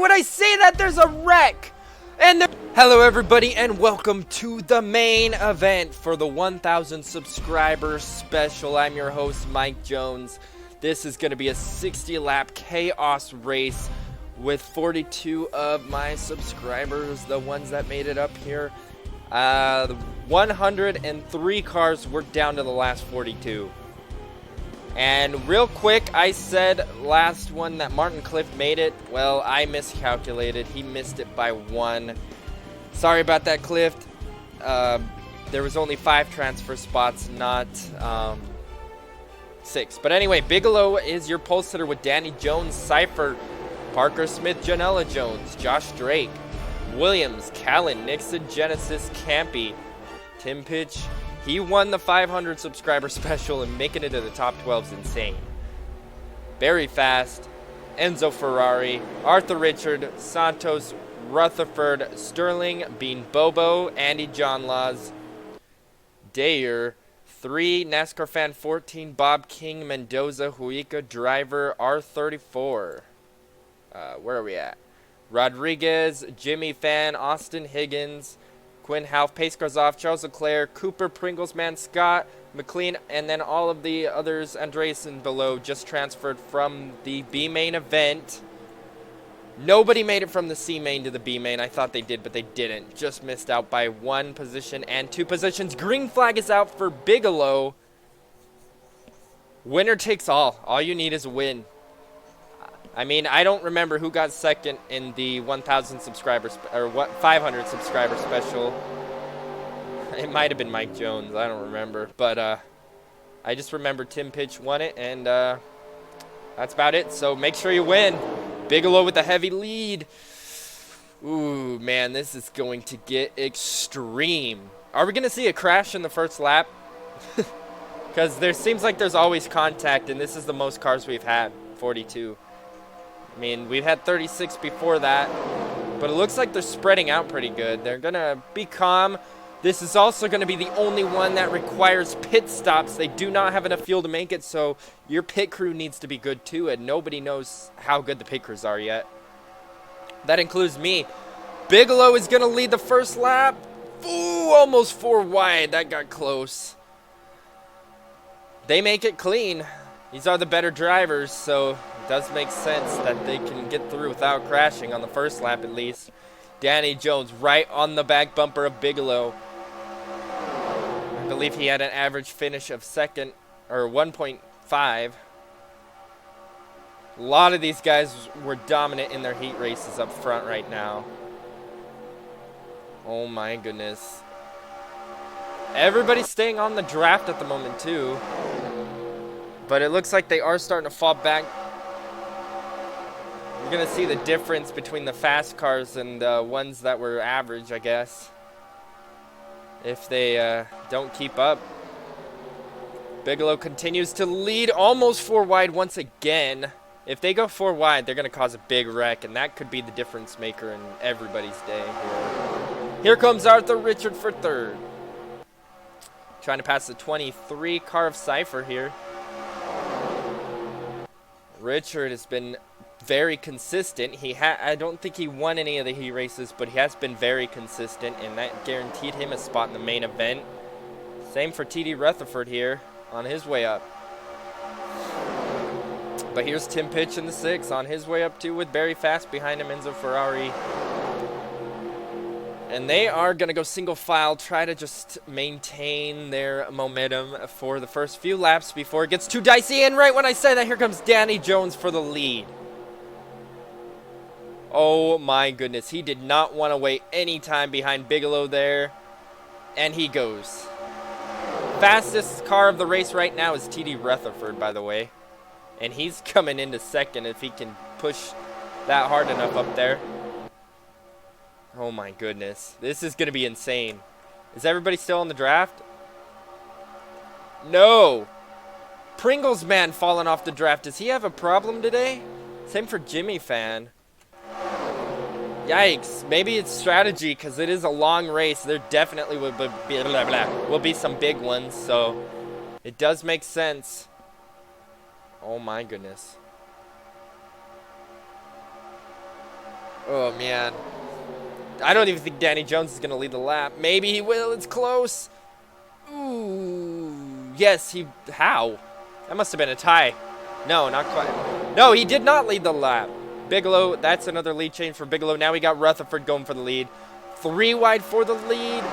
when I say that there's a wreck. And hello everybody and welcome to the main event for the 1000 subscriber special. I'm your host Mike Jones. This is going to be a 60 lap chaos race with 42 of my subscribers, the ones that made it up here. 103 cars, we're down to the last 42. And real quick, I said last one that Martin Cliff made it. Well, I miscalculated. He missed it by 1. Sorry about that, Cliff. There was only 5 transfer spots, not 6. But anyway, Bigelow is your pole sitter with Danny Jones, Cypher, Parker Smith, Janella Jones, Josh Drake, Williams, Callan, Nixon, Genesis, Campy, Tim Pitch. He won the 500 subscriber special, and making it to the top 12 is insane. Very fast. Enzo Ferrari, Arthur Richard, Santos, Rutherford, Sterling, Bean Bobo, Andy John Laws, Dayer, 3, NASCAR Fan 14, Bob King, Mendoza, Huica, Driver, R34. Where are we at? Rodriguez, Jimmy Fan, Austin Higgins, Quinn Half, Pace Cars Off, Charles Leclerc, Cooper, Pringles Man, Scott, McLean, and then all of the others, Andres and below, just transferred from the B main event. Nobody made it from the C main to the B main. I thought they did, but they didn't. Just missed out by 1 position and 2 positions. Green flag is out for Bigelow. Winner takes all. All you need is a win. I mean, I don't remember who got second in the 1,000 subscribers or 500 subscriber special. It might have been Mike Jones. I don't remember, but I just remember Tim Pitch won it, and that's about it. So make sure you win. Bigelow with a heavy lead. Ooh, man, this is going to get extreme. Are we going to see a crash in the first lap? Because there seems like there's always contact, and this is the most cars we've had, 42. I mean, we've had 36 before that, but it looks like they're spreading out pretty good. They're going to be calm. This is also going to be the only one that requires pit stops. They do not have enough fuel to make it, so your pit crew needs to be good too, and nobody knows how good the pit crews are yet. That includes me. Bigelow is going to lead the first lap. Ooh, almost 4 wide. That got close. They make it clean. These are the better drivers, so it does make sense that they can get through without crashing on the first lap at least. Danny Jones right on the back bumper of Bigelow. I believe he had an average finish of 2nd or 1.5. A lot of these guys were dominant in their heat races up front right now. Oh my goodness. Everybody's staying on the draft at the moment too. But it looks like they are starting to fall back. You're going to see the difference between the fast cars and the ones that were average, I guess. If they don't keep up. Bigelow continues to lead almost 4 wide once again. If they go 4 wide, they're going to cause a big wreck, and that could be the difference maker in everybody's day here. Here comes Arthur Richard for 3rd. Trying to pass the 23 car of Cypher here. Richard has been very consistent. I don't think he won any of the heat races, but he has been very consistent, and that guaranteed him a spot in the main event. Same for TD Rutherford here on his way up. But here's Tim Pitch in the 6 on his way up too, with Barry Fast behind him, Enzo Ferrari. And they are going to go single file, try to just maintain their momentum for the first few laps before it gets too dicey. And right when I say that, here comes Danny Jones for the lead. Oh my goodness, he did not want to wait any time behind Bigelow there. And he goes. Fastest car of the race right now is TD Rutherford, by the way. And he's coming into 2nd if he can push that hard enough up there. Oh my goodness. This is going to be insane. Is everybody still on the draft? No. Pringles Man falling off the draft. Does he have a problem today? Same for Jimmy Fan. Yikes. Maybe it's strategy because it is a long race. There definitely will be some big ones. So it does make sense. Oh my goodness. Oh, man. I don't even think Danny Jones is going to lead the lap. Maybe he will. It's close. Ooh. Yes, he... How? That must have been a tie. No, not quite. No, he did not lead the lap. Bigelow, that's another lead change for Bigelow. Now we got Rutherford going for the lead. 3 wide for the lead.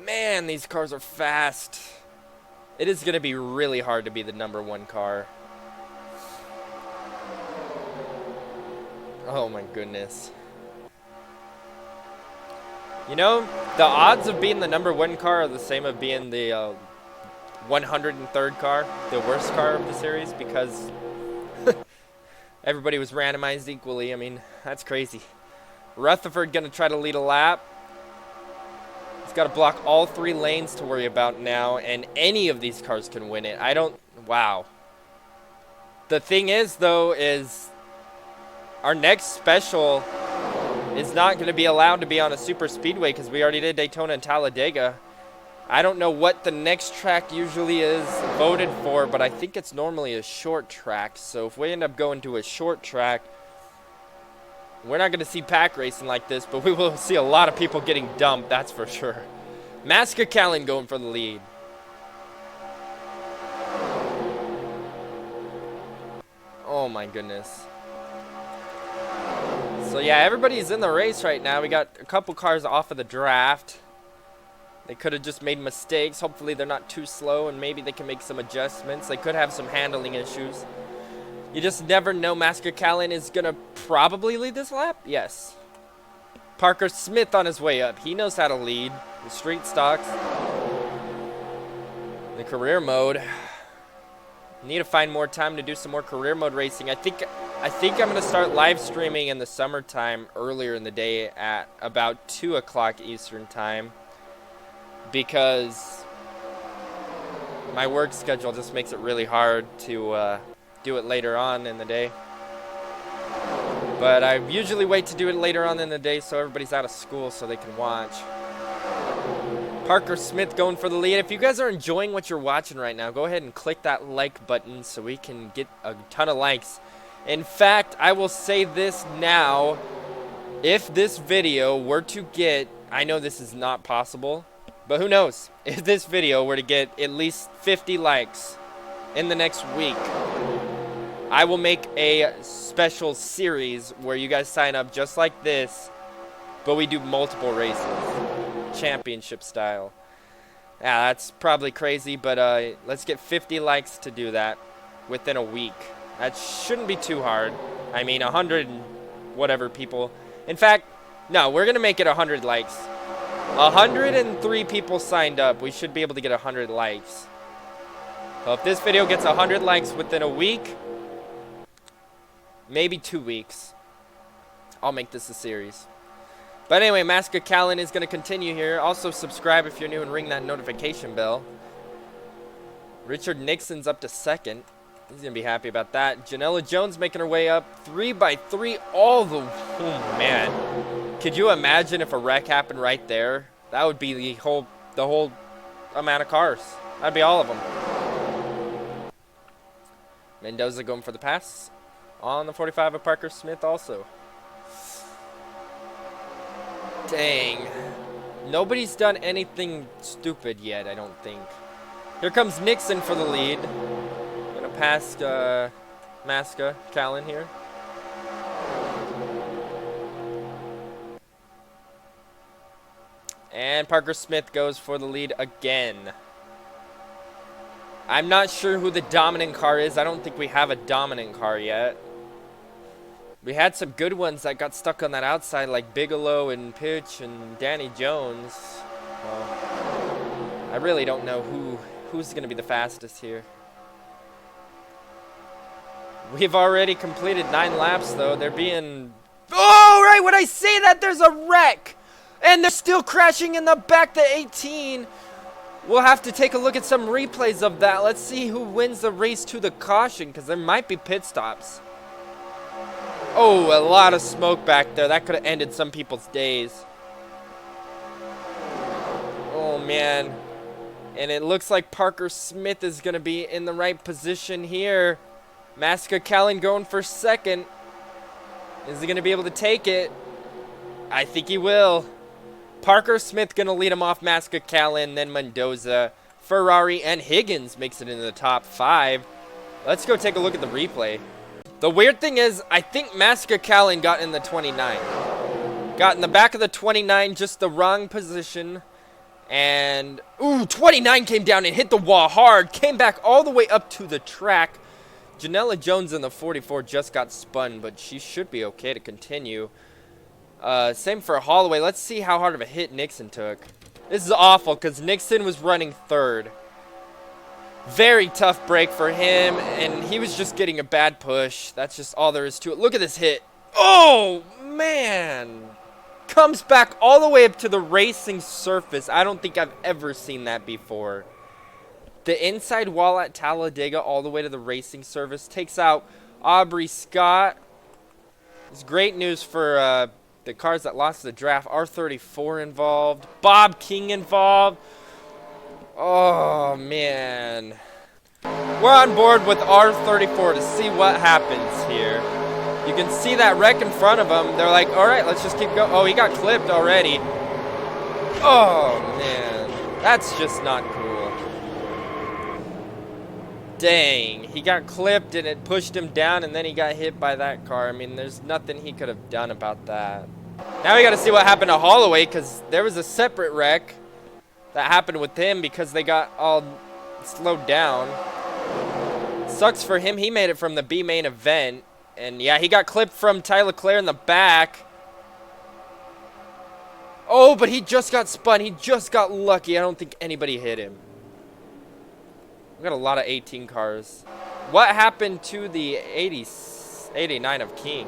Man, these cars are fast. It is going to be really hard to be the #1 car. Oh my goodness. You know, the odds of being the #1 car are the same of being the 103rd car, the worst car of the series, because everybody was randomized equally. I mean, that's crazy. Rutherford going to try to lead a lap. He's got to block all 3 lanes to worry about now, and any of these cars can win it. Wow. The thing is, though, is our next special is not going to be allowed to be on a super speedway because we already did Daytona and Talladega. I don't know what the next track usually is voted for, but I think it's normally a short track. So if we end up going to a short track, we're not going to see pack racing like this, but we will see a lot of people getting dumped, that's for sure. Callen going for the lead. Oh my goodness. So yeah, everybody's in the race right now. We got a couple cars off of the draft. They could have just made mistakes. Hopefully they're not too slow and maybe they can make some adjustments. They could have some handling issues. You just never know. Callen is going to probably lead this lap. Yes. Parker Smith on his way up. He knows how to lead the street stocks. The career mode. Need to find more time to do some more career mode racing. I think I'm going to start live streaming in the summertime earlier in the day at about 2 o'clock Eastern time, because my work schedule just makes it really hard to do it later on in the day. But I usually wait to do it later on in the day so everybody's out of school so they can watch. Parker Smith going for the lead. If you guys are enjoying what you're watching right now, go ahead and click that like button so we can get a ton of likes. In fact, I will say this now. If this video were to get, I know this is not possible, but who knows? If this video were to get at least 50 likes in the next week, I will make a special series where you guys sign up just like this, but we do multiple races. Championship style. Yeah, that's probably crazy, but let's get 50 likes to do that within a week. That shouldn't be too hard. I mean, 100 and whatever people. In fact, no, we're going to make it 100 likes. 103 people signed up. We should be able to get 100 likes. So if this video gets 100 likes within a week, maybe 2 weeks, I'll make this a series. But anyway, Callen is going to continue here. Also, subscribe if you're new and ring that notification bell. Richard Nixon's up to 2nd. He's going to be happy about that. Janela Jones making her way up 3x3 all the... Oh, man. Could you imagine if a wreck happened right there? That would be the whole amount of cars. That'd be all of them. Mendoza going for the pass on the 45 of Parker Smith also. Dang. Nobody's done anything stupid yet, I don't think. Here comes Nixon for the lead. Gonna pass Callen here. And Parker Smith goes for the lead again. I'm not sure who the dominant car is. I don't think we have a dominant car yet. We had some good ones that got stuck on that outside, like Bigelow and Pitch and Danny Jones. Well, I really don't know who's going to be the fastest here. We've already completed 9 laps, though. They're being... Oh, right when I say that, there's a wreck! And they're still crashing in the back to 18. We'll have to take a look at some replays of that. Let's see who wins the race to the caution, because there might be pit stops. Oh, a lot of smoke back there. That could have ended some people's days. Oh, man. And it looks like Parker Smith is going to be in the right position here. Callen going for 2nd. Is he going to be able to take it? I think he will. Parker Smith going to lead him off Masca-Callan, then Mendoza, Ferrari, and Higgins makes it into the top 5. Let's go take a look at the replay. The weird thing is, I think Masca-Callan got in the 29. Got in the back of the 29, just the wrong position. And, ooh, 29 came down and hit the wall hard. Came back all the way up to the track. Janela Jones in the 44 just got spun, but she should be okay to continue. Same for Holloway. Let's see how hard of a hit Nixon took. This is awful because Nixon was running 3rd. Very tough break for him, and he was just getting a bad push. That's just all there is to it. Look at this hit. Oh, man. Comes back all the way up to the racing surface. I don't think I've ever seen that before. The inside wall at Talladega all the way to the racing surface. Takes out Aubrey Scott. It's great news for the cars that lost the draft. R34 involved. Bob King involved. Oh, man. We're on board with R34 to see what happens here. You can see that wreck in front of him. They're like, all right, let's just keep going. Oh, he got clipped already. Oh, man. That's just not cool. Dang. He got clipped and it pushed him down and then he got hit by that car. I mean, there's nothing he could have done about that. Now we got to see what happened to Holloway because there was a separate wreck that happened with him because they got all slowed down. Sucks for him. He made it from the B main event. And yeah, he got clipped from Ty Leclerc in the back. Oh, but he just got spun. He just got lucky. I don't think anybody hit him. We got a lot of 18 cars. What happened to the 89 of King?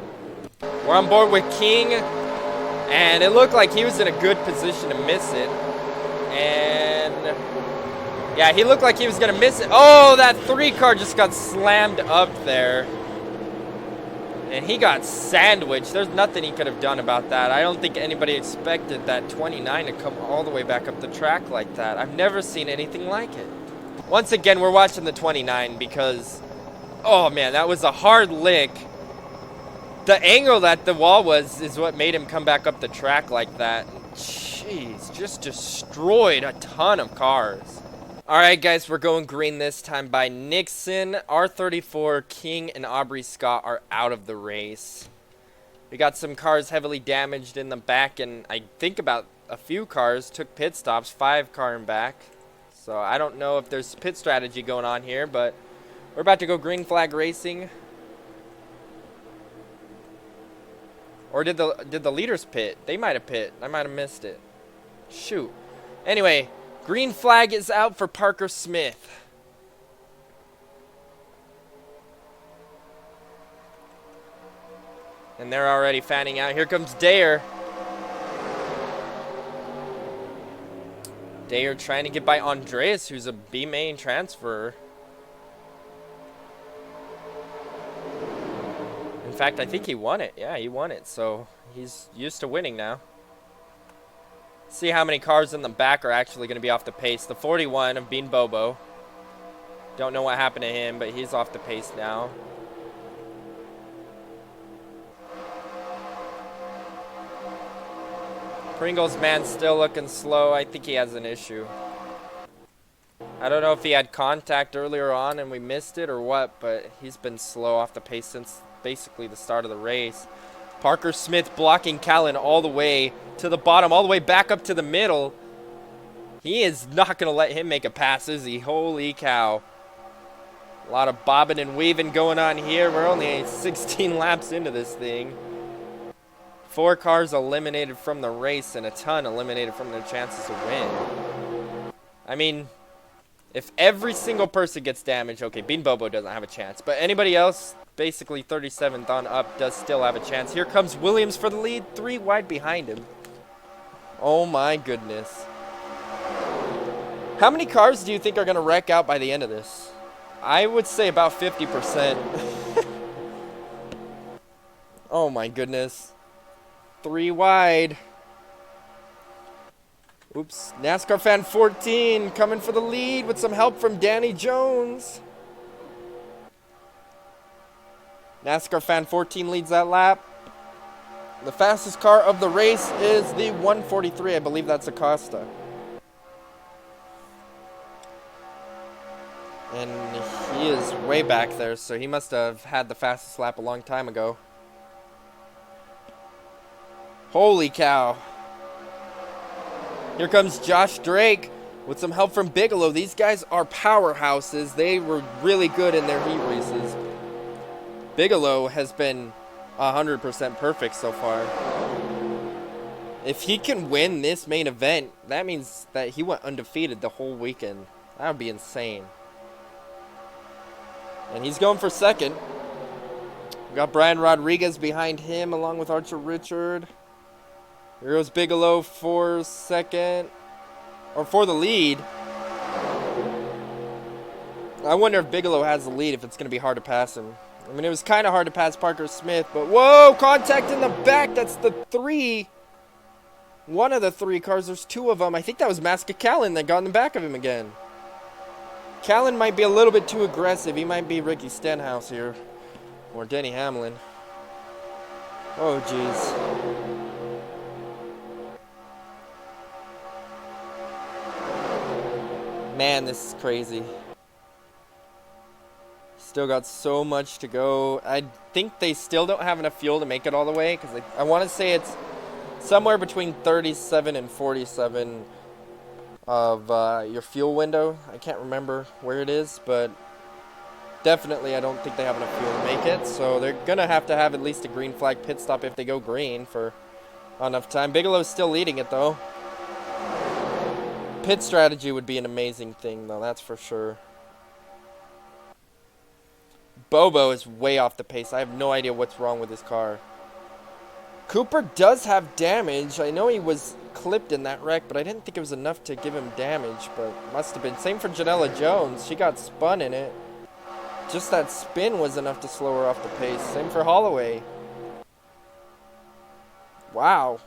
We're on board with King. And it looked like he was in a good position to miss it. And yeah, he looked like he was going to miss it. Oh, that 3 car just got slammed up there. And he got sandwiched. There's nothing he could have done about that. I don't think anybody expected that 29 to come all the way back up the track like that. I've never seen anything like it. Once again, we're watching the 29 because, oh man, that was a hard lick. The angle that the wall was is what made him come back up the track like that. Jeez, just destroyed a ton of cars. Alright guys, we're going green this time by Nixon. R34, King, and Aubrey Scott are out of the race. We got some cars heavily damaged in the back, and I think about a few cars took pit stops, 5 car in back. So I don't know if there's pit strategy going on here, but we're about to go green flag racing. Or did the leaders pit? They might have pit. I might have missed it. Shoot. Anyway, green flag is out for Parker Smith. And they're already fanning out. Here comes Dayer. Dayer trying to get by Andreas, who's a B main transfer. In fact, I think he won it. Yeah, he won it. So he's used to winning now. See how many cars in the back are actually going to be off the pace. The 41 of Bean Bobo. Don't know what happened to him, but he's off the pace now. Pringles man still looking slow. I think he has an issue. I don't know if he had contact earlier on and we missed it or what, but he's been slow off the pace since basically the start of the race. Parker Smith blocking Callan all the way to the bottom, all the way back up to the middle. He is not going to let him make a pass, is he? Holy cow. A lot of bobbing and weaving going on here. We're only 16 laps into this thing. 4 cars eliminated from the race and a ton eliminated from their chances to win. I mean, if every single person gets damaged, okay, Bean Bobo doesn't have a chance. But anybody else, basically 37th on up, does still have a chance. Here comes Williams for the lead, 3 wide behind him. Oh my goodness. How many cars do you think are going to wreck out by the end of this? I would say about 50%. Oh my goodness. 3 wide. Oops. NASCAR fan 14 coming for the lead with some help from Danny Jones. NASCAR fan 14 leads that lap. The fastest car of the race is the 143. I believe that's Acosta. And he is way back there, so he must have had the fastest lap a long time ago. Holy cow. Here comes Josh Drake with some help from Bigelow. These guys are powerhouses. They were really good in their heat races. Bigelow has been 100% perfect so far. If he can win this main event, that means that he went undefeated the whole weekend. That would be insane. And he's going for second. We got Brian Rodriguez behind him along with Archer Richard. Here goes Bigelow for second, or for the lead. I wonder if Bigelow has the lead, if it's going to be hard to pass him. I mean, it was kind of hard to pass Parker Smith, but whoa, contact in the back. That's the three. One of the three cars. There's two of them. I think that was Masca Callan that got in the back of him again. Callan might be a little bit too aggressive. He might be Ricky Stenhouse here, or Denny Hamlin. Oh, jeez. Man, this is crazy. Still got so much to go. I think they still don't have enough fuel to make it all the way, because I want to say it's somewhere between 37 and 47 of your fuel window. I can't remember where it is, but definitely I don't think they have enough fuel to make it. So they're going to have at least a green flag pit stop if they go green for enough time. Bigelow's still leading it, though. Pit strategy would be an amazing thing, though, that's for sure. Bobo is way off the pace. I have no idea what's wrong with his car. Cooper does have damage. I know he was clipped in that wreck, but I didn't think it was enough to give him damage, but must have been. Same for Janela Jones. She got spun in it. Just that spin was enough to slow her off the pace. Same for Holloway. Wow.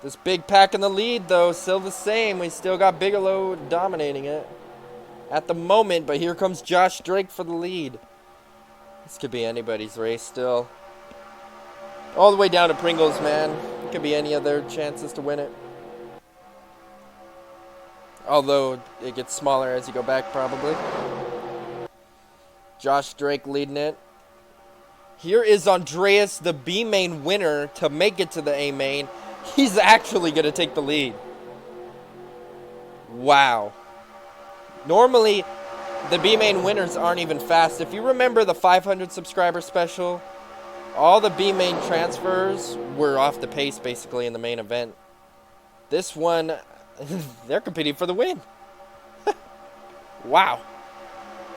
This big pack in the lead, though, still the same. We still got Bigelow dominating it at the moment, but here comes Josh Drake for the lead. This could be anybody's race still. All the way down to Pringles, man. It could be any of their chances to win it. Although it gets smaller as you go back, probably. Josh Drake leading it. Here is Andreas, the B main winner, to make it to the A main. He's actually going to take the lead. Wow. Normally, the B main winners aren't even fast. If you remember the 500 subscriber special, all the B main transfers were off the pace basically in the main event. This one, they're competing for the win. Wow.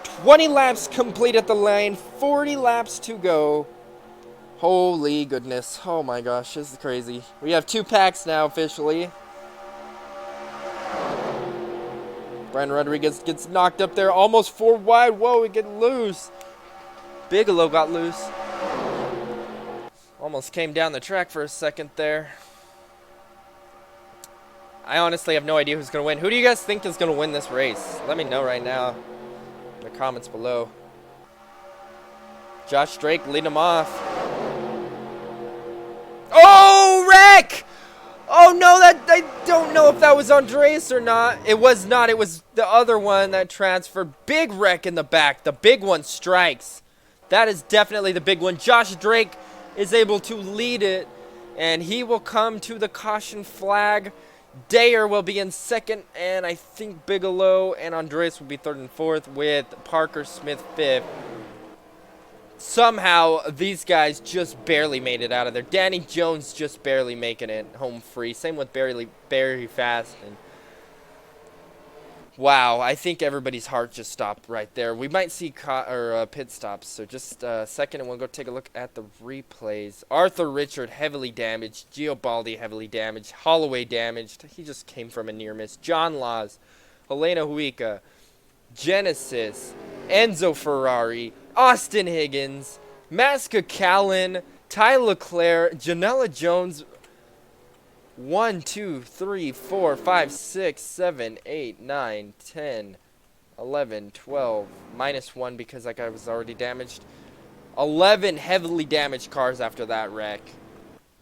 20 laps complete at the lane, 40 laps to go. Holy goodness. Oh my gosh, this is crazy. We have two packs now officially. Brian Rodriguez gets knocked up there, almost four wide. Whoa, we get loose. Bigelow got loose. Almost came down the track for a second there. I honestly have no idea who's going to win. Who do you guys think is going to win this race? Let me know right now in the comments below. Josh Drake leading him off. Oh, wreck! Oh no, I don't know if that was Andreas or not. It was not. It was the other one that transferred. Big wreck in the back. The big one strikes. That is definitely the big one. Josh Drake is able to lead it, and he will come to the caution flag. Dayer will be in second, and I think Bigelow and Andreas will be third and fourth, with Parker Smith fifth. Somehow, these guys just barely made it out of there. Danny Jones just barely making it home free. Same with Barry Fast. And wow, I think everybody's heart just stopped right there. We might see pit stops, so just a second, and we'll go take a look at the replays. Arthur Richard, heavily damaged. Giobaldi, heavily damaged. Holloway, damaged. He just came from a near miss. John Laws, Helena Huica, Genesis, Enzo Ferrari, Austin Higgins, Masca Callan, Ty Leclerc, Janela Jones. 1, 2, 3, 4, 5, 6, 7, 8, 9, 10, 11, 12. -1 because that guy was already damaged. 11 heavily damaged cars after that wreck.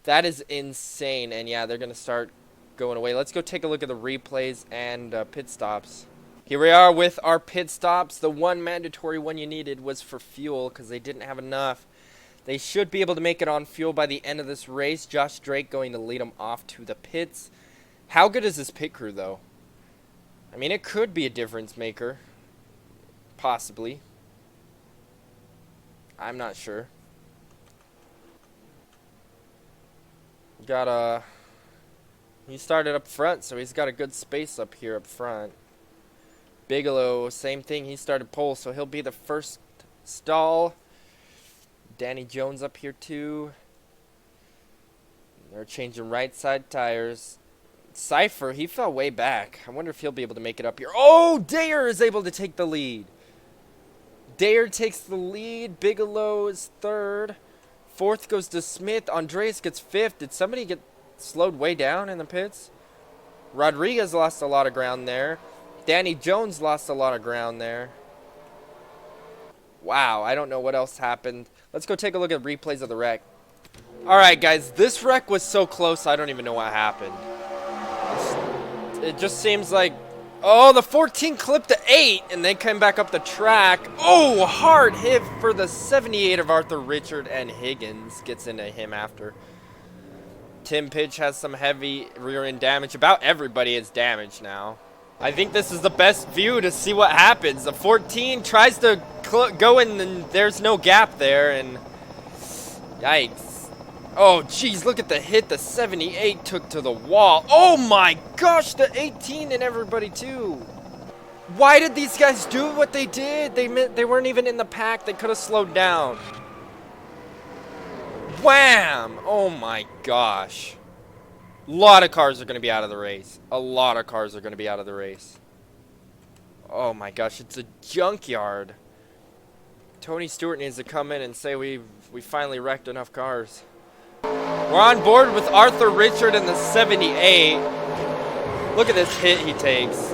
That is insane. And yeah, they're going to start going away. Let's go take a look at the replays and pit stops. Here we are with our pit stops. The one mandatory one you needed was for fuel because they didn't have enough. They should be able to make it on fuel by the end of this race. Josh Drake going to lead them off to the pits. How good is this pit crew, though? I mean, it could be a difference maker. Possibly. I'm not sure. He started up front, so he's got a good space up here up front. Bigelow, same thing. He started pole, so he'll be the first stall. Danny Jones up here too. They're changing right side tires. Cypher, he fell way back. I wonder if he'll be able to make it up here. Oh, Dare is able to take the lead. Dare takes the lead. Bigelow is third. Fourth goes to Smith. Andreas gets fifth. Did somebody get slowed way down in the pits? Rodriguez lost a lot of ground there. Danny Jones lost a lot of ground there. Wow, I don't know what else happened. Let's go take a look at replays of the wreck. Alright guys, this wreck was so close I don't even know what happened. It just seems like, oh, the 14 clipped the 8 and they came back up the track. Oh, hard hit for the 78 of Arthur Richard, and Higgins gets into him after. Tim Pitch has some heavy rear end damage. About everybody is damaged now. I think this is the best view to see what happens. The 14 tries to go in and there's no gap there, and yikes. Oh geez, look at the hit the 78 took to the wall. Oh my gosh, the 18 and everybody too. Why did these guys do what they did? They weren't even in the pack. They could have slowed down. Wham! Oh my gosh. A lot of cars are going to be out of the race. A lot of cars are going to be out of the race. Oh my gosh, it's a junkyard. Tony Stewart needs to come in and say we finally wrecked enough cars. We're on board with Arthur Richard in the 78. Look at this hit he takes.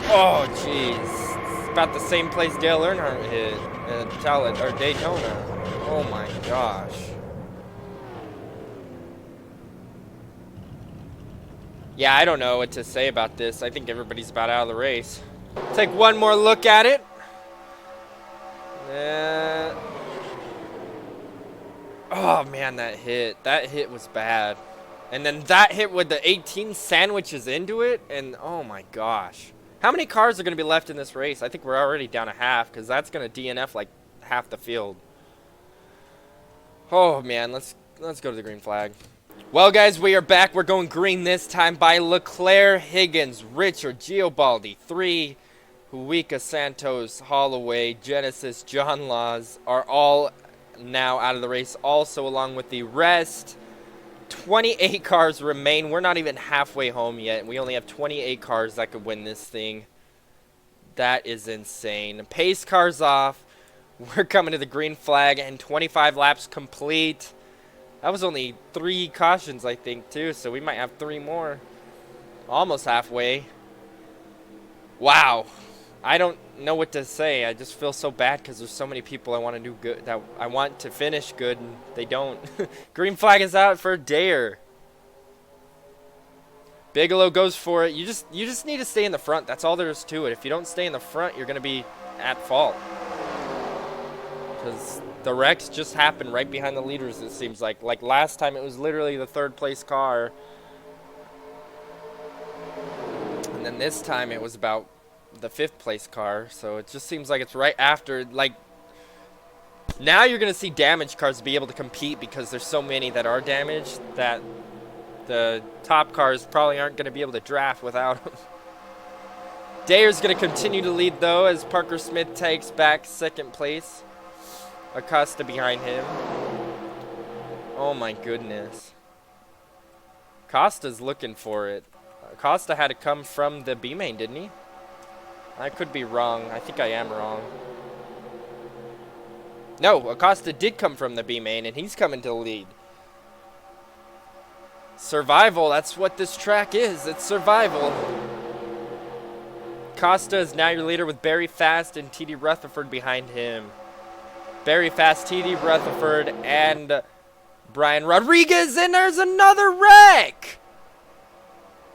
Oh jeez. It's about the same place Dale Earnhardt hit at Daytona. Oh my gosh. Yeah, I don't know what to say about this. I think everybody's about out of the race. Take one more look at it. Oh man, that hit was bad. And then that hit with the 18 sandwiches into it, and oh my gosh. How many cars are going to be left in this race? I think we're already down a half, because that's going to DNF like half the field. Oh man, let's go to the green flag. Well, guys, we are back. We're going green this time by Leclerc, Higgins, Richard, Giobaldi, 3, Huica, Santos, Holloway, Genesis, John Laws are all now out of the race. Also, along with the rest, 28 cars remain. We're not even halfway home yet. We only have 28 cars that could win this thing. That is insane. Pace cars off. We're coming to the green flag, and 25 laps complete. That was only 3 cautions, I think, too, so we might have 3 more. Almost halfway. Wow. I don't know what to say. I just feel so bad because there's so many people I want to do good, that I want to finish good, and they don't. Green flag is out for Dare. Bigelow goes for it. You just need to stay in the front. That's all there is to it. If you don't stay in the front, you're going to be at fault. Because the wrecks just happen right behind the leaders, it seems like. Like last time, it was literally the 3rd place car. And then this time, it was about the 5th place car. So it just seems like it's right after. Like, now you're going to see damaged cars be able to compete because there's so many that are damaged that the top cars probably aren't going to be able to draft without them. Dare's going to continue to lead, though, as Parker Smith takes back 2nd place. Acosta behind him. Oh my goodness. Costa's looking for it. Acosta had to come from the B main, didn't he? I could be wrong. I think I am wrong. No, Acosta did come from the B main, and he's coming to the lead. Survival, that's what this track is. It's survival. Costa is now your leader with Barry Fast and T.D. Rutherford behind him. Barry Fast, T.D. Rutherford, and Brian Rodriguez, and there's another wreck!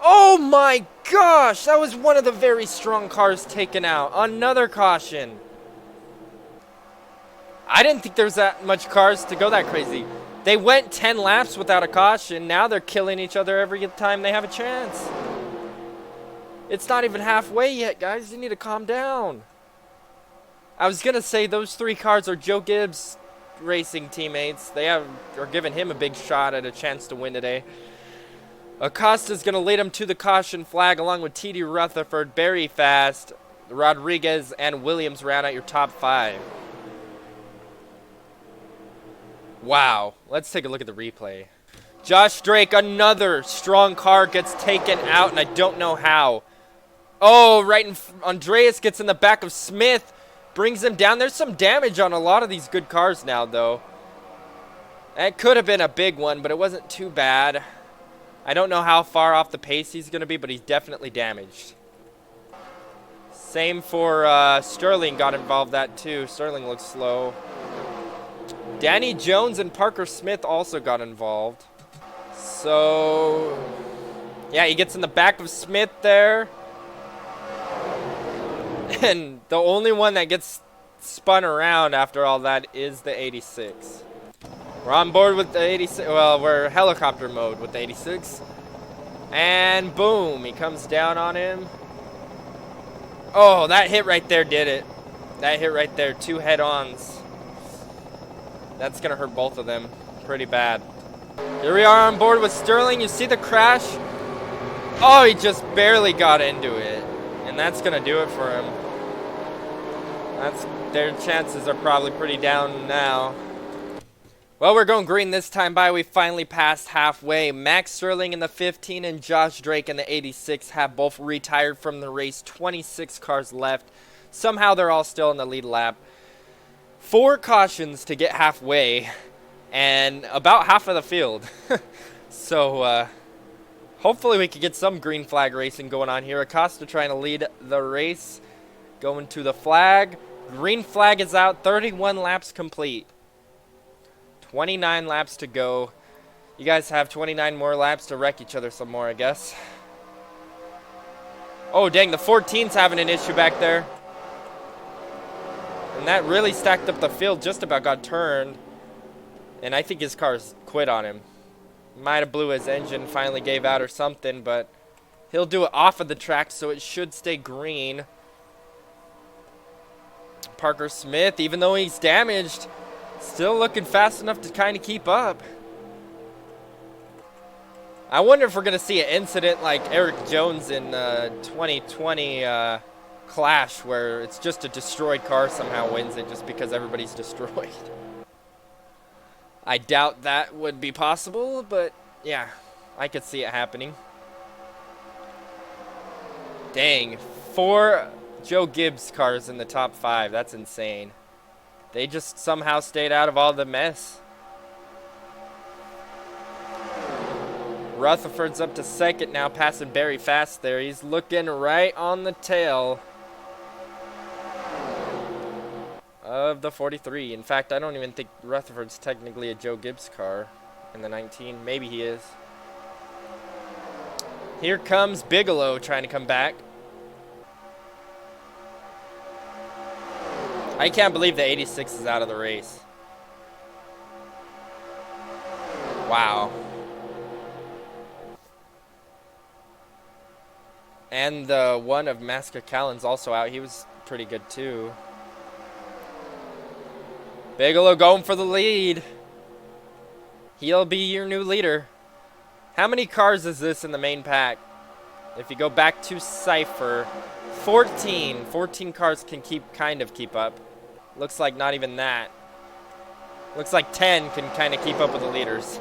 Oh my gosh, that was one of the very strong cars taken out. Another caution. I didn't think there was that much cars to go that crazy. They went 10 laps without a caution. Now they're killing each other every time they have a chance. It's not even halfway yet, guys. You need to calm down. I was going to say those 3 cars are Joe Gibbs' racing teammates. They are giving him a big shot at a chance to win today. Acosta's going to lead him to the caution flag along with T.D. Rutherford, very fast. Rodriguez and Williams round out your top 5. Wow. Let's take a look at the replay. Josh Drake, another strong car, gets taken out, and I don't know how. Oh, Andreas gets in the back of Smith, brings him down. There's some damage on a lot of these good cars now, though. That could have been a big one, but it wasn't too bad. I don't know how far off the pace he's going to be, but he's definitely damaged. Same for Sterling, got involved that too. Sterling looks slow. Danny Jones and Parker Smith also got involved. So, yeah, he gets in the back of Smith there. And the only one that gets spun around after all that is the 86. We're on board with the 86. Well, we're helicopter mode with the 86. And boom, he comes down on him. Oh, that hit right there did it. That hit right there, 2 head-ons. That's going to hurt both of them pretty bad. Here we are on board with Sterling. You see the crash? Oh, he just barely got into it. And that's going to do it for him. Their chances are probably pretty down now. Well, we're going green this time by. We finally passed halfway. Max Sterling in the 15 and Josh Drake in the 86 have both retired from the race. 26 cars left. Somehow they're all still in the lead lap. 4 cautions to get halfway, and about half of the field. So, hopefully we can get some green flag racing going on here. Acosta trying to lead the race. Going to the flag. Green flag is out. 31 laps complete. 29 laps to go. You guys have 29 more laps to wreck each other some more, I guess. Oh, dang, the 14's having an issue back there. And that really stacked up the field, just about got turned. And I think his car's quit on him. Might have blew his engine, finally gave out or something, but he'll do it off of the track, so it should stay green. Parker Smith, even though he's damaged, still looking fast enough to kind of keep up. I wonder if we're going to see an incident like Eric Jones in 2020 Clash, where it's just a destroyed car somehow wins it just because everybody's destroyed. I doubt that would be possible, but yeah, I could see it happening. Dang, 4 Joe Gibbs cars in the top 5. That's insane. They just somehow stayed out of all the mess. Rutherford's up to second now, passing Barry fast there. He's looking right on the tail of the 43. In fact, I don't even think Rutherford's technically a Joe Gibbs car in the 19. Maybe he is. Here comes Bigelow trying to come back. I can't believe the 86 is out of the race. Wow. And the one of Maska Callan's also out. He was pretty good too. Bigelow going for the lead. He'll be your new leader. How many cars is this in the main pack? If you go back to Cypher, 14. 14 cars can kind of keep up. Looks like not even that. Looks like 10 can kind of keep up with the leaders.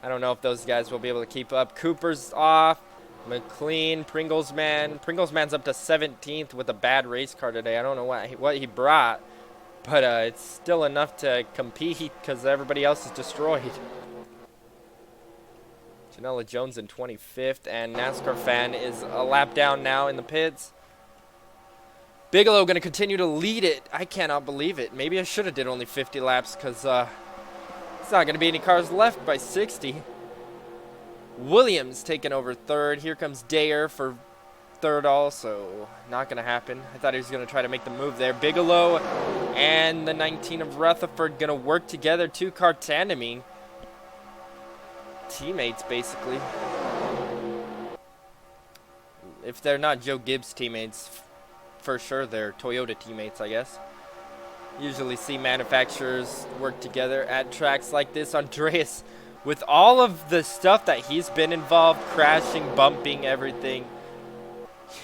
I don't know if those guys will be able to keep up. Cooper's off. McLean, Pringlesman's up to 17th with a bad race car today. I don't know what he brought, but it's still enough to compete because everybody else is destroyed. Janela Jones in 25th, and NASCAR fan is a lap down now in the pits. Bigelow going to continue to lead it. I cannot believe it. Maybe I should have did only 50 laps because There's not going to be any cars left by 60. Williams taking over third. Here comes Dayer for third also. Not going to happen. I thought he was going to try to make the move there. Bigelow and the 19 of Rutherford going to work together. Two-car tandeming. Teammates, basically. If they're not Joe Gibbs teammates, for sure they're Toyota teammates, I guess. Usually see manufacturers work together at tracks like this. Andreas, with all of the stuff that he's been involved, crashing, bumping, everything,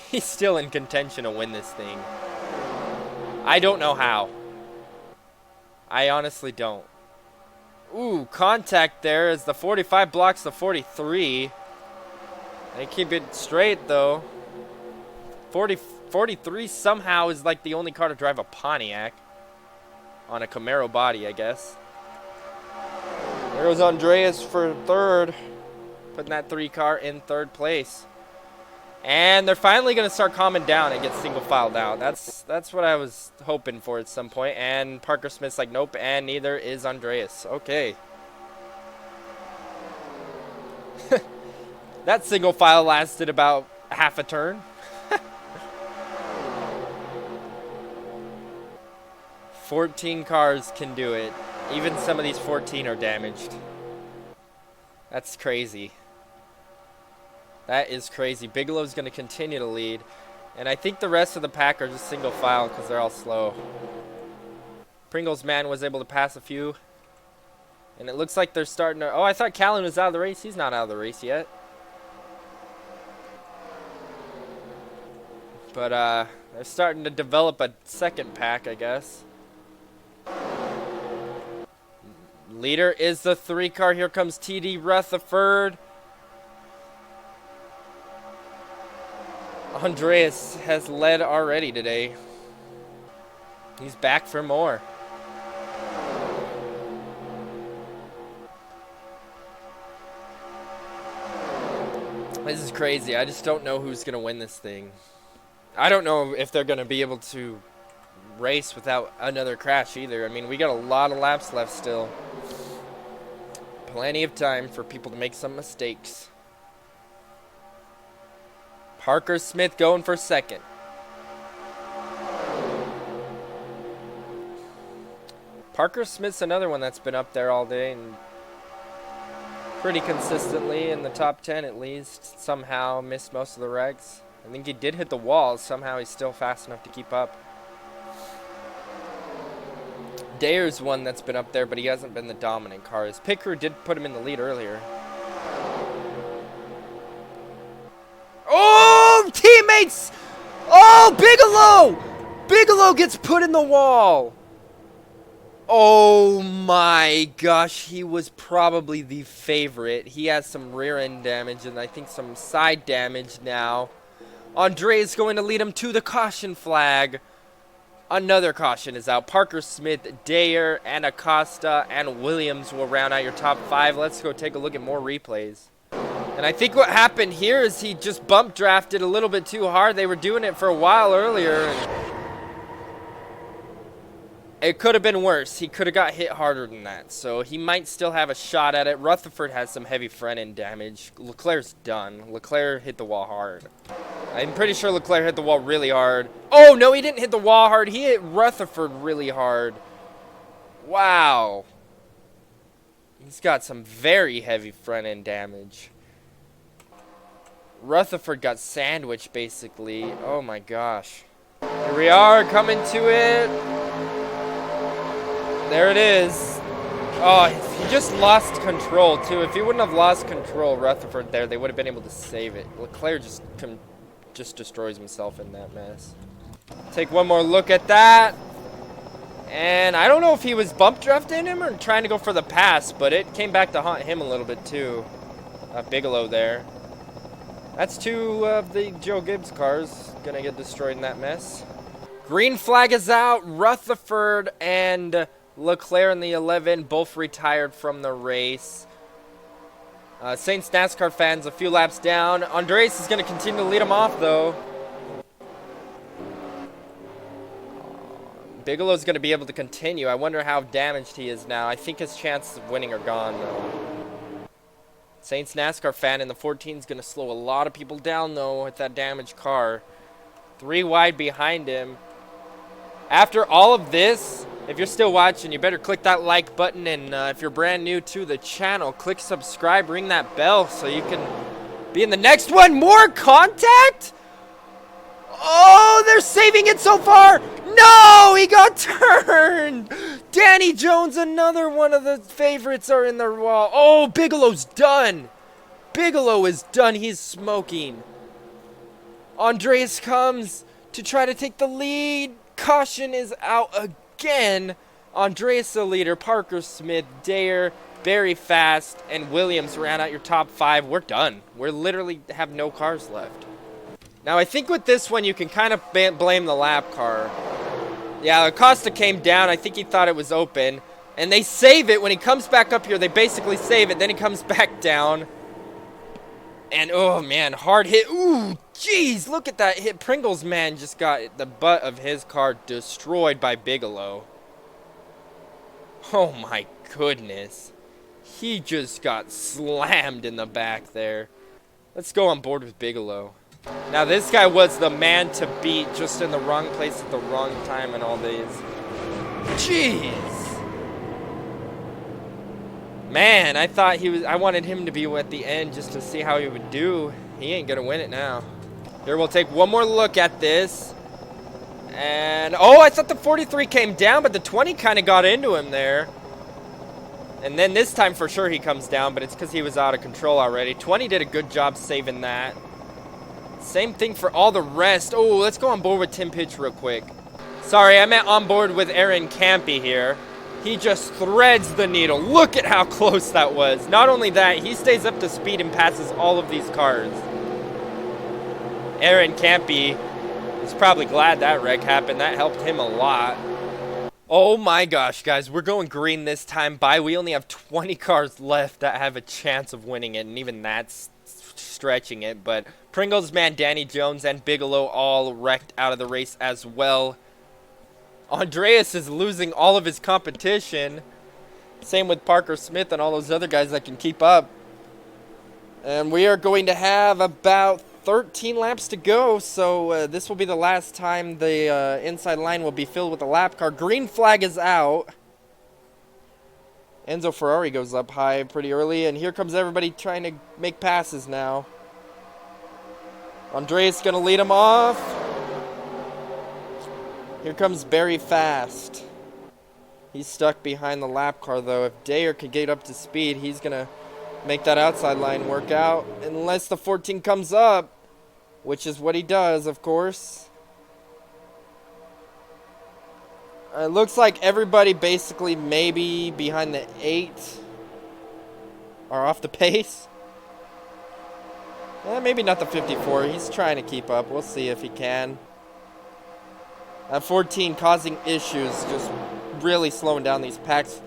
he's still in contention to win this thing. I don't know how. I honestly don't. Ooh, contact there as the 45 blocks the 43. They keep it straight, though. 43 somehow is like the only car to drive a Pontiac. On a Camaro body, I guess. There goes Andreas for third. Putting that 3-car in third place. And they're finally going to start calming down and get single filed out. That's what I was hoping for at some point. And Parker Smith's like, nope, and neither is Andreas. Okay. That single file lasted about half a turn. 14 cars can do it. Even some of these 14 are damaged. That's crazy. That is crazy. Bigelow's going to continue to lead. And I think the rest of the pack are just single file because they're all slow. Pringles man was able to pass a few. And it looks like they're starting to... Oh, I thought Callan was out of the race. He's not out of the race yet. But they're starting to develop a second pack, I guess. Leader is the 3-car. Here comes TD Rutherford. Andreas has led already today. He's back for more. This is crazy. I just don't know who's going to win this thing. I don't know if they're going to be able to race without another crash either. I mean, we got a lot of laps left still. Plenty of time for people to make some mistakes. Parker Smith going for second. Parker Smith's another one that's been up there all day and pretty consistently in the top 10 at least. Somehow missed most of the wrecks. I think he did hit the wall. Somehow he's still fast enough to keep up. Dayer's one that's been up there, but he hasn't been the dominant car. His pit crew did put him in the lead earlier. Oh, teammates! Oh, Bigelow! Bigelow gets put in the wall. Oh my gosh, he was probably the favorite. He has some rear end damage and I think some side damage now. Andre is going to lead him to the caution flag. Another caution is out. Parker Smith, Dayer, and Acosta, and Williams will round out your top 5. Let's go take a look at more replays. And I think what happened here is he just bump drafted a little bit too hard. They were doing it for a while earlier. It could have been worse. He could have got hit harder than that. So he might still have a shot at it. Rutherford has some heavy front end damage. Leclerc's done. Leclerc hit the wall hard. I'm pretty sure Leclerc hit the wall really hard. Oh, no, he didn't hit the wall hard. He hit Rutherford really hard. Wow. He's got some very heavy front end damage. Rutherford got sandwiched, basically. Oh, my gosh. Here we are, coming to it. There it is. Oh, he just lost control, too. If he wouldn't have lost control, Rutherford there, they would have been able to save it. Leclerc just destroys himself in that mess. Take one more look at that. And I don't know if he was bump drafting him or trying to go for the pass, but it came back to haunt him a little bit, too. Bigelow there. That's 2 of the Joe Gibbs cars gonna get destroyed in that mess. Green flag is out. Rutherford and Leclerc in the 11 both retired from the race. Saints NASCAR fans a few laps down. Andres is going to continue to lead them off, though. Bigelow's going to be able to continue. I wonder how damaged he is now. I think his chances of winning are gone, though. Saints NASCAR fan in the 14 is going to slow a lot of people down, though, with that damaged car. 3 wide behind him. After all of this, if you're still watching, you better click that like button. And if you're brand new to the channel, click subscribe, ring that bell so you can be in the next one. More contact? Oh, they're saving it so far. No, he got turned. Danny Jones, another one of the favorites, are in the wall. Oh, Bigelow's done. Bigelow is done. He's smoking. Andreas comes to try to take the lead. Caution is out again. Andreas the leader. Parker Smith, Dare, very fast, and Williams ran out your top 5. We're done. We literally have no cars left. Now, I think with this one, you can kind of blame the lap car. Yeah, Acosta came down. I think he thought it was open. And they save it. When he comes back up here, they basically save it. Then he comes back down. And, oh, man, hard hit. Ooh, jeez, look at that hit. Pringles, man, just got the butt of his car destroyed by Bigelow. Oh, my goodness. He just got slammed in the back there. Let's go on board with Bigelow. Now, this guy was the man to beat, just in the wrong place at the wrong time and all these. Jeez. Man, I wanted him to be at the end just to see how he would do. He ain't gonna win it now. Here, we'll take one more look at this. And, oh, I thought the 43 came down, but the 20 kind of got into him there. And then this time for sure he comes down, but it's because he was out of control already. 20 did a good job saving that. Same thing for all the rest. Oh, let's go on board with Tim Pitch real quick. Sorry, I meant on board with Aaron Campy here. He just threads the needle. Look at how close that was. Not only that, he stays up to speed and passes all of these cars. Aaron Campy is probably glad that wreck happened. That helped him a lot. Oh my gosh, guys. We're going green this time by. We only have 20 cars left that have a chance of winning it, and even that's stretching it. But Pringles man, Danny Jones, and Bigelow all wrecked out of the race as well. Andreas is losing all of his competition. Same with Parker Smith and all those other guys that can keep up. And we are going to have about 13 laps to go. So this will be the last time the inside line will be filled with a lap car. Green flag is out. Enzo Ferrari goes up high pretty early. And here comes everybody trying to make passes now. Andreas going to lead him off. Here comes Barry Fast. He's stuck behind the lap car, though. If Dare can get up to speed, he's going to make that outside line work out. Unless the 14 comes up, which is what he does, of course. It looks like everybody basically maybe behind the 8 are off the pace. Maybe not the 54. He's trying to keep up. We'll see if he can. At 14 causing issues, just really slowing down these packs.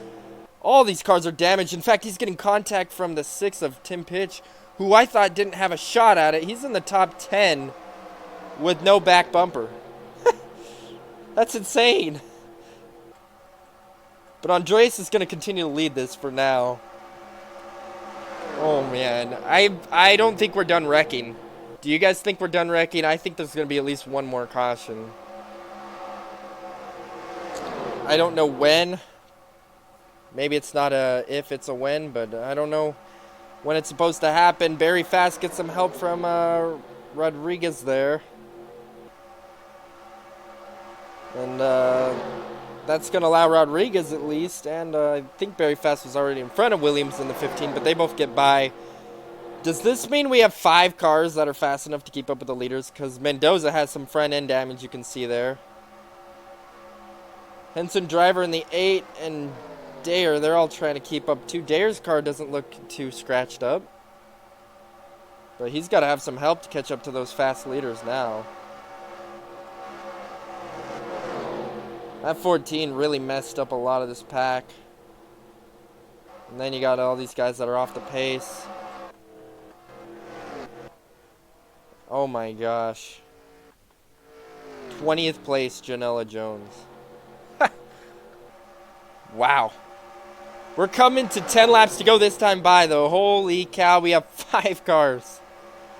All these cars are damaged. In fact, he's getting contact from the 6 of Tim Pitch, who I thought didn't have a shot at it. He's in the top 10 with no back bumper. That's insane. But Andreas is going to continue to lead this for now. Oh, man. I don't think we're done wrecking. Do you guys think we're done wrecking? I think there's going to be at least one more caution. I don't know when. Maybe it's not a if, it's a when, but I don't know when it's supposed to happen. Barry Fast gets some help from Rodriguez there. And that's going to allow Rodriguez at least. And I think Barry Fast was already in front of Williams in the 15, but they both get by. Does this mean we have 5 cars that are fast enough to keep up with the leaders? Because Mendoza has some front end damage you can see there. Henson Driver in the 8 and Dare, they're all trying to keep up too. Dare's car doesn't look too scratched up. But he's got to have some help to catch up to those fast leaders now. That 14 really messed up a lot of this pack. And then you got all these guys that are off the pace. Oh my gosh. 20th place, Janela Jones. Wow. We're coming to 10 laps to go this time by, though. Holy cow, we have 5 cars.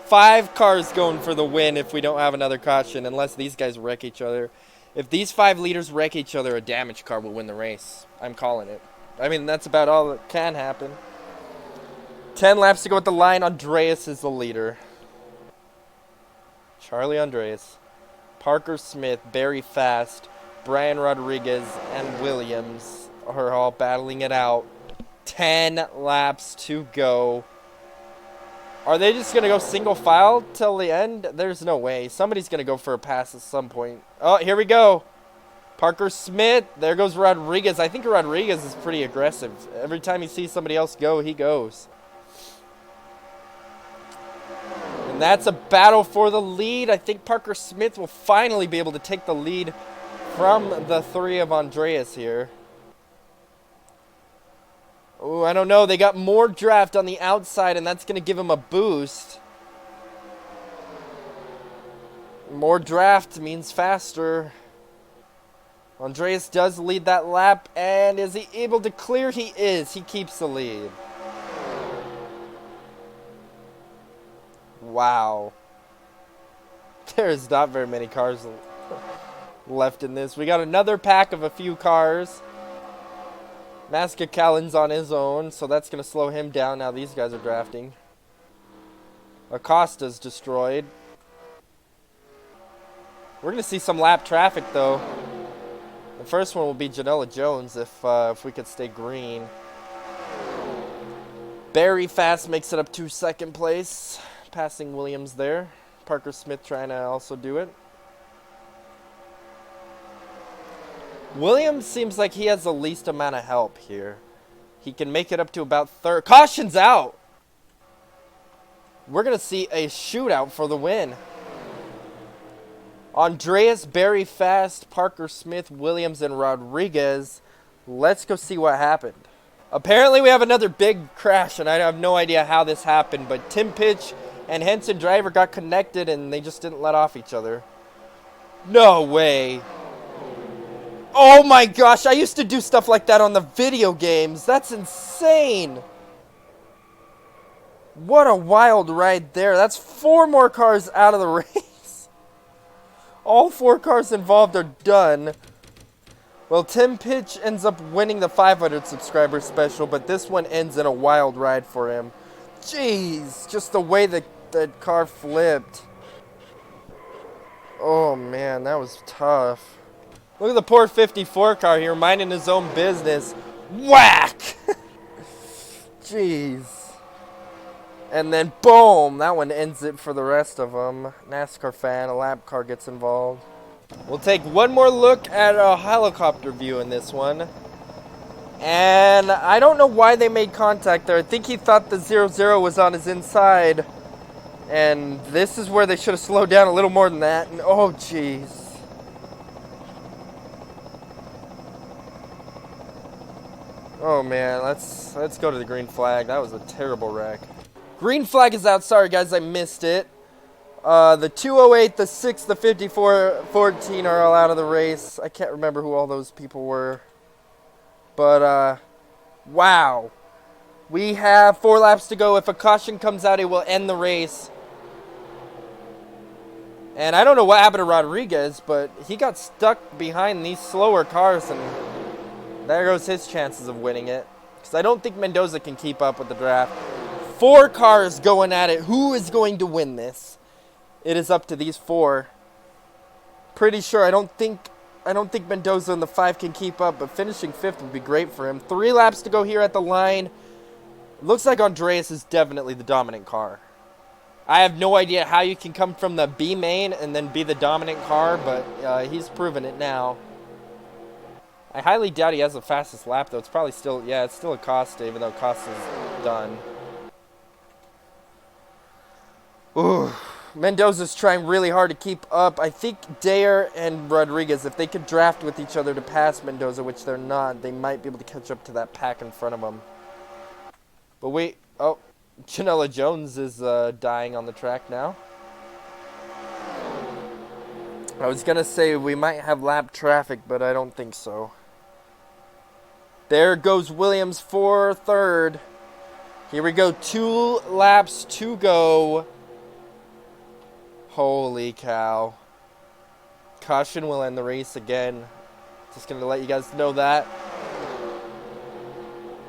5 cars going for the win if we don't have another caution, unless these guys wreck each other. If these 5 leaders wreck each other, a damaged car will win the race. I'm calling it. I mean, that's about all that can happen. 10 laps to go at the line. Andreas is the leader. Charlie Andreas. Parker Smith, Barry Fast, Brian Rodriguez, and Williams are all battling it out. 10 laps to go. Are they just going to go single file till the end? There's no way. Somebody's going to go for a pass at some point. Oh, here we go. Parker Smith. There goes Rodriguez. I think Rodriguez is pretty aggressive. Every time he sees somebody else go, he goes. And that's a battle for the lead. I think Parker Smith will finally be able to take the lead from the 3 of Andreas here. Oh, I don't know. They got more draft on the outside, and that's going to give him a boost. More draft means faster. Andreas does lead that lap, and is he able to clear? He is. He keeps the lead. Wow. There's not very many cars left in this. We got another pack of a few cars. NASCAR Callan's on his own, so that's going to slow him down now these guys are drafting. Acosta's destroyed. We're going to see some lap traffic, though. The first one will be Janela Jones if we could stay green. Barry Fast makes it up to 2nd place, passing Williams there. Parker Smith trying to also do it. Williams seems like he has the least amount of help here. He can make it up to about 3rd. Caution's out! We're going to see a shootout for the win. Andreas, Barry Fast, Parker Smith, Williams, and Rodriguez. Let's go see what happened. Apparently we have another big crash, and I have no idea how this happened, but Tim Pitch and Henson Driver got connected, and they just didn't let off each other. No way. Oh my gosh, I used to do stuff like that on the video games. That's insane. What a wild ride there. That's 4 more cars out of the race. All 4 cars involved are done. Well, Tim Pitch ends up winning the 500 subscriber special, but this one ends in a wild ride for him. Jeez, just the way the car flipped. Oh man, that was tough. Look at the poor 54 car here, minding his own business. Whack! Jeez. And then boom, that one ends it for the rest of them. NASCAR fan, a lap car gets involved. We'll take one more look at a helicopter view in this one. And I don't know why they made contact there. I think he thought the 0-0 was on his inside. And this is where they should have slowed down a little more than that. And oh, jeez. Oh man, let's go to the green flag. That was a terrible wreck. Green flag is out. Sorry guys, I missed it. The 208, the 6, the 54, 14 are all out of the race. I can't remember who all those people were. But wow. We have 4 laps to go. If a caution comes out, it will end the race. And I don't know what happened to Rodriguez, but he got stuck behind these slower cars, and there goes his chances of winning it. Because I don't think Mendoza can keep up with the draft. 4 cars going at it. Who is going to win this? It is up to these 4. Pretty sure. I don't think Mendoza and the 5 can keep up, but finishing 5th would be great for him. 3 laps to go here at the line. Looks like Andreas is definitely the dominant car. I have no idea how you can come from the B main and then be the dominant car, but he's proven it now. I highly doubt he has the fastest lap, though. It's probably still, yeah, it's still Acosta, even though Acosta's done. Ooh, Mendoza's trying really hard to keep up. I think Dare and Rodriguez, if they could draft with each other to pass Mendoza, which they're not, they might be able to catch up to that pack in front of them. But wait, oh, Janela Jones is dying on the track now. I was going to say we might have lap traffic, but I don't think so. There goes Williams for third. Here we go. 2 laps to go. Holy cow. Caution will end the race again. Just going to let you guys know that.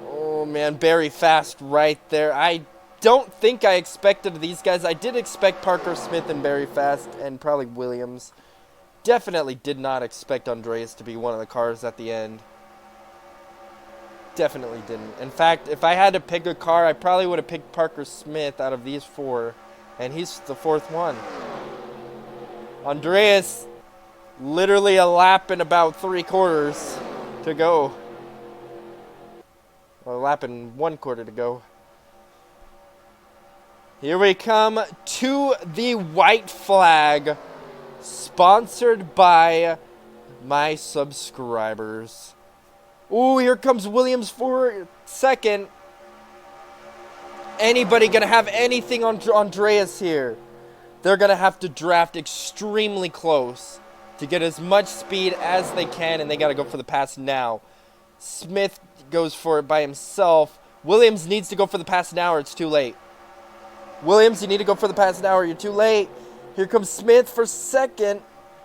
Oh, man. Very fast right there. I don't think I expected these guys. I did expect Parker Smith and very fast and probably Williams. Definitely did not expect Andreas to be one of the cars at the end. Definitely didn't. In fact, if I had to pick a car, I probably would have picked Parker Smith out of these 4. And he's the 4th one. Andreas, literally a lap and about 3/4 to go. Or a lap and 1/4 to go. Here we come to the white flag. Sponsored by my subscribers. Ooh, here comes Williams for second. Anybody gonna have anything on Andreas here? They're gonna have to draft extremely close to get as much speed as they can, and they gotta go for the pass now. Smith goes for it by himself. Williams needs to go for the pass now or it's too late. Williams, you need to go for the pass now or you're too late. Here comes Smith for second.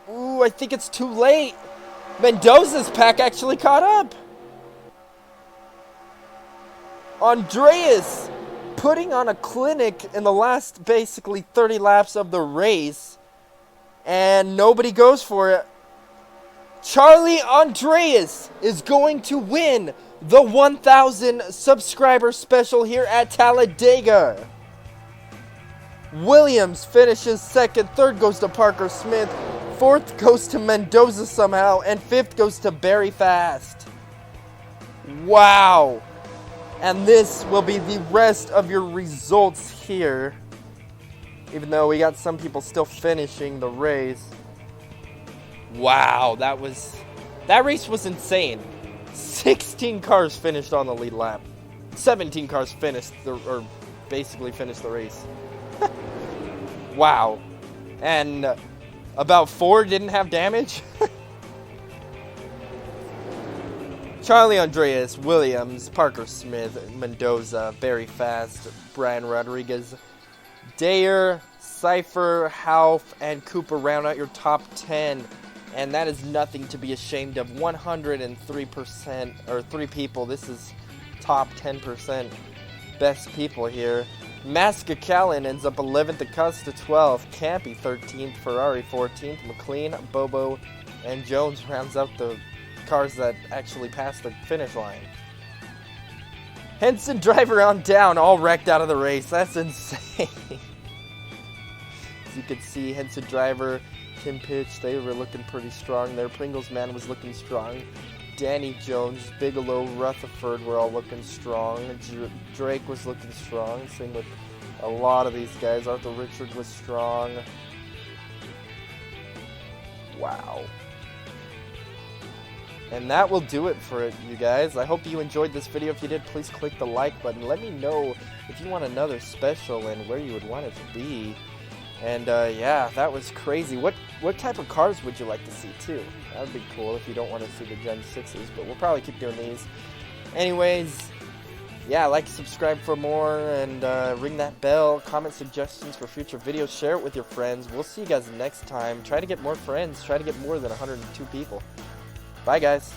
Ooh, I think it's too late. Mendoza's pack actually caught up. Andreas putting on a clinic in the last basically 30 laps of the race. And nobody goes for it. Charlie Andreas is going to win the 1,000 subscriber special here at Talladega. Williams finishes second. Third goes to Parker Smith. Fourth goes to Mendoza somehow. And fifth goes to Barry Fast. Wow. And this will be the rest of your results here. Even though we got some people still finishing the race. Wow, that race was insane. 16 cars finished on the lead lap. 17 cars basically finished the race. Wow. And about 4 didn't have damage. Charlie Andreas, Williams, Parker Smith, Mendoza, Barry Fast, Brian Rodriguez, Dayer, Cypher, Half, and Cooper round out your top 10. And that is nothing to be ashamed of. 103%, or 3 people. This is top 10% best people here. Mascacallan ends up 11th, Acosta 12th, Campy 13th, Ferrari 14th, McLean, Bobo, and Jones rounds out the cars that actually passed the finish line. Henson driver on down, all wrecked out of the race. That's insane. As you can see, Henson driver, Tim Pitch, they were looking pretty strong there. Pringles man was looking strong. Danny Jones, Bigelow, Rutherford were all looking strong. Drake was looking strong. Same with a lot of these guys. Arthur Richard was strong. Wow. And that will do it for it, you guys. I hope you enjoyed this video. If you did, please click the like button. Let me know if you want another special and where you would want it to be. And yeah, that was crazy. What type of cars would you like to see too? That would be cool if you don't want to see the Gen 6s, but we'll probably keep doing these. Anyways, yeah, like, subscribe for more, and ring that bell. Comment suggestions for future videos. Share it with your friends. We'll see you guys next time. Try to get more friends. Try to get more than 102 people. Bye, guys.